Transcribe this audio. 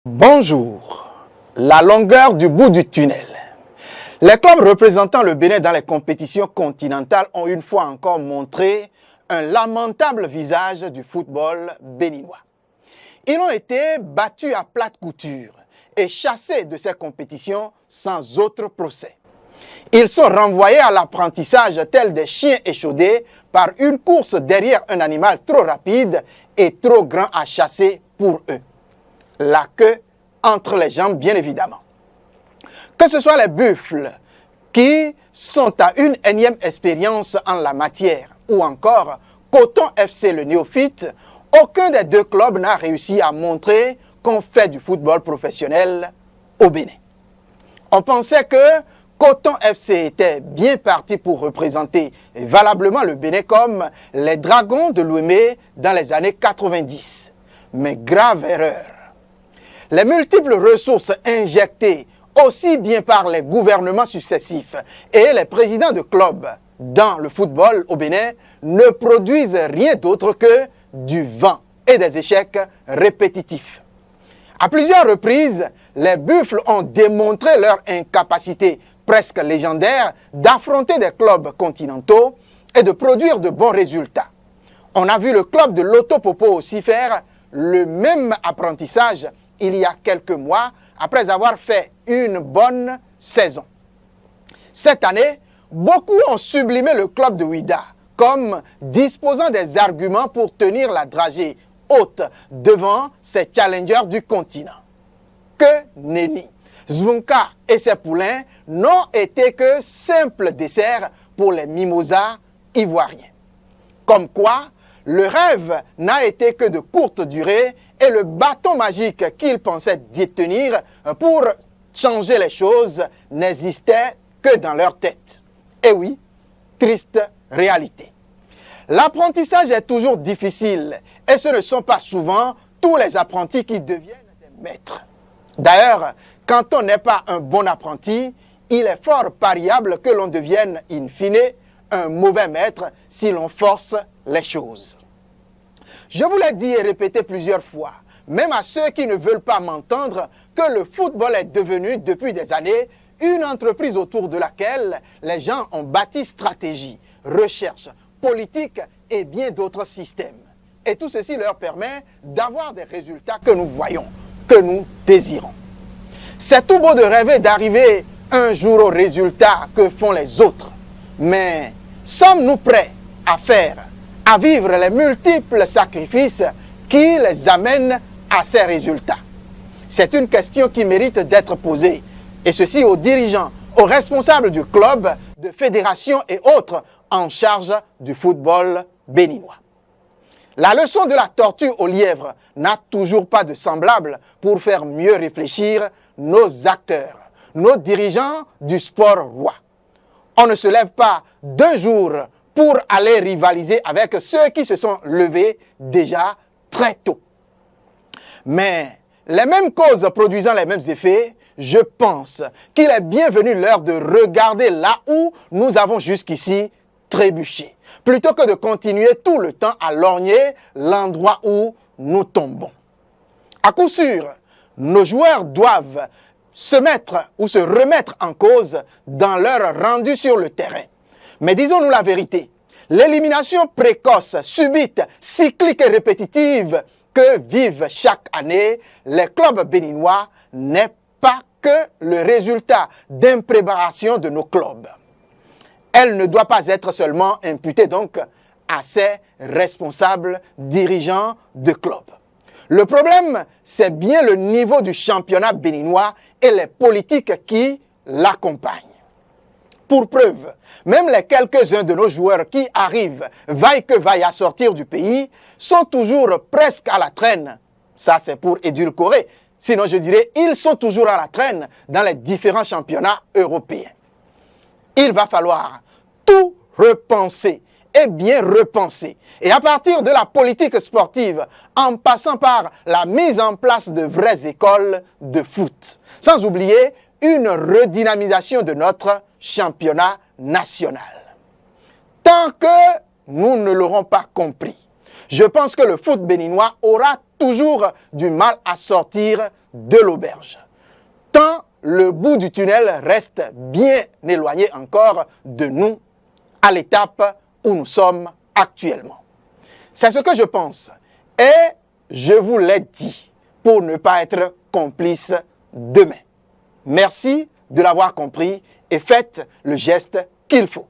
Bonjour. La longueur du bout du tunnel. Les clubs représentant le Bénin dans les compétitions continentales ont une fois encore montré un lamentable visage du football béninois. Ils ont été battus à plate couture et chassés de ces compétitions sans autre procès. Ils sont renvoyés à l'apprentissage tels des chiens échaudés par une course derrière un animal trop rapide et trop grand à chasser pour eux. La queue entre les jambes, bien évidemment. Que ce soit les buffles qui sont à une énième expérience en la matière ou encore Coton FC le néophyte, aucun des deux clubs n'a réussi à montrer qu'on fait du football professionnel au Bénin. On pensait que Coton FC était bien parti pour représenter valablement le Bénin comme les Dragons de Louémé dans les années 90. Mais grave erreur. Les multiples ressources injectées aussi bien par les gouvernements successifs et les présidents de clubs dans le football au Bénin ne produisent rien d'autre que du vent et des échecs répétitifs. À plusieurs reprises, les buffles ont démontré leur incapacité presque légendaire d'affronter des clubs continentaux et de produire de bons résultats. On a vu le club de l'Autopopo aussi faire le même apprentissage il y a quelques mois, après avoir fait une bonne saison. Cette année, beaucoup ont sublimé le club de Ouida comme disposant des arguments pour tenir la dragée haute devant ces challengers du continent. Que nenni! Zvonka et ses poulains n'ont été que simples desserts pour les mimosas ivoiriens. Comme quoi, le rêve n'a été que de courte durée et le bâton magique qu'ils pensaient détenir pour changer les choses n'existait que dans leur tête. Et oui, triste réalité. L'apprentissage est toujours difficile et ce ne sont pas souvent tous les apprentis qui deviennent des maîtres. D'ailleurs, quand on n'est pas un bon apprenti, il est fort pariable que l'on devienne in fine un mauvais maître si l'on force les choses. Je vous l'ai dit et répété plusieurs fois, même à ceux qui ne veulent pas m'entendre, que le football est devenu depuis des années une entreprise autour de laquelle les gens ont bâti stratégie, recherche, politique et bien d'autres systèmes. Et tout ceci leur permet d'avoir des résultats que nous voyons, que nous désirons. C'est tout beau de rêver d'arriver un jour aux résultats que font les autres. Mais sommes-nous prêts à vivre les multiples sacrifices qui les amènent à ces résultats? C'est une question qui mérite d'être posée. Et ceci aux dirigeants, aux responsables du club, de fédérations et autres en charge du football béninois. La leçon de la tortue au lièvre n'a toujours pas de semblable pour faire mieux réfléchir nos acteurs, nos dirigeants du sport roi. On ne se lève pas d'un jour pour aller rivaliser avec ceux qui se sont levés déjà très tôt. Mais les mêmes causes produisant les mêmes effets, je pense qu'il est bienvenu l'heure de regarder là où nous avons jusqu'ici trébuché, plutôt que de continuer tout le temps à lorgner l'endroit où nous tombons. À coup sûr, nos joueurs doivent se remettre en cause dans leur rendu sur le terrain. Mais disons-nous la vérité, l'élimination précoce, subite, cyclique et répétitive que vivent chaque année les clubs béninois n'est pas que le résultat d'impréparation de nos clubs. Elle ne doit pas être seulement imputée donc à ces responsables dirigeants de clubs. Le problème, c'est bien le niveau du championnat béninois et les politiques qui l'accompagnent. Pour preuve, même les quelques-uns de nos joueurs qui arrivent, vaille que vaille à sortir du pays, sont toujours presque à la traîne. Ça, c'est pour édulcorer. Sinon, je dirais, ils sont toujours à la traîne dans les différents championnats européens. Il va falloir tout repenser et bien repenser. Et à partir de la politique sportive, en passant par la mise en place de vraies écoles de foot. Sans oublier une redynamisation de notre championnat national. Tant que nous ne l'aurons pas compris, je pense que le foot béninois aura toujours du mal à sortir de l'auberge. Tant le bout du tunnel reste bien éloigné encore de nous à l'étape où nous sommes actuellement. C'est ce que je pense et je vous l'ai dit pour ne pas être complice demain. Merci de l'avoir compris et faites le geste qu'il faut.